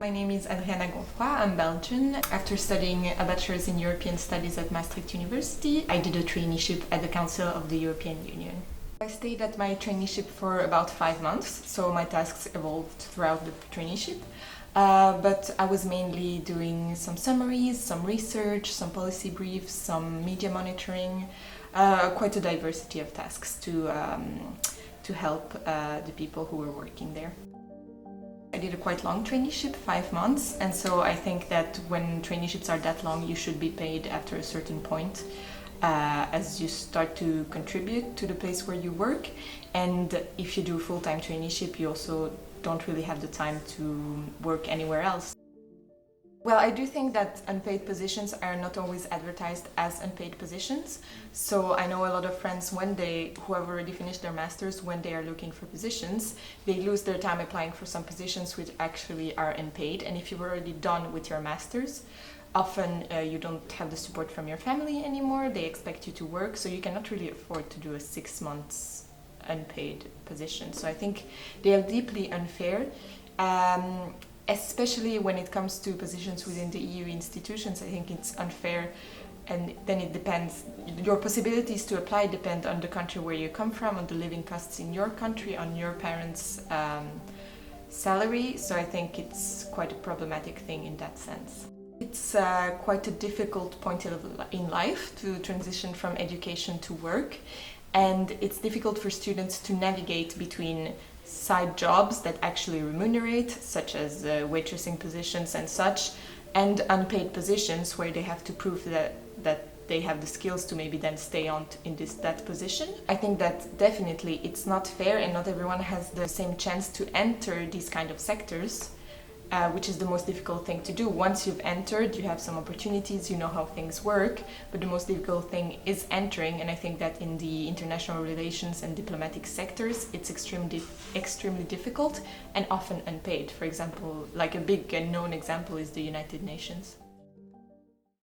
My name is Adriana. I'm Belgian. After studying a bachelor's in European Studies at Maastricht University, I did a traineeship at the Council of the European Union. I stayed at my traineeship for about 5 months, so my tasks evolved throughout the traineeship. But I was mainly doing some summaries, some research, some policy briefs, some media monitoring, quite a diversity of tasks to help the people who were working there. I did a quite long traineeship, 5 months, and so I think that when traineeships are that long, you should be paid after a certain point as you start to contribute to the place where you work. And if you do a full-time traineeship, you also don't really have the time to work anywhere else. Well, I do think that unpaid positions are not always advertised as unpaid positions. So I know a lot of friends who have already finished their masters, when they are looking for positions, they lose their time applying for some positions which actually are unpaid. And if you've already done with your masters, often you don't have the support from your family anymore. They expect you to work, so you cannot really afford to do a 6 months unpaid position. So I think they are deeply unfair. Especially when it comes to positions within the EU institutions, I think it's unfair, and then it depends. Your possibilities to apply depend on the country where you come from, on the living costs in your country, on your parents' salary, so I think it's quite a problematic thing in that sense. It's quite a difficult point in life to transition from education to work, and it's difficult for students to navigate between side jobs that actually remunerate, such as waitressing positions and such, and unpaid positions where they have to prove that they have the skills to maybe then stay on in that position. I think that definitely it's not fair, and not everyone has the same chance to enter these kind of sectors, which is the most difficult thing to do. Once you've entered, you have some opportunities, you know how things work, but the most difficult thing is entering, and I think that in the international relations and diplomatic sectors, it's extremely difficult and often unpaid. For example, like a big and known example is the United Nations.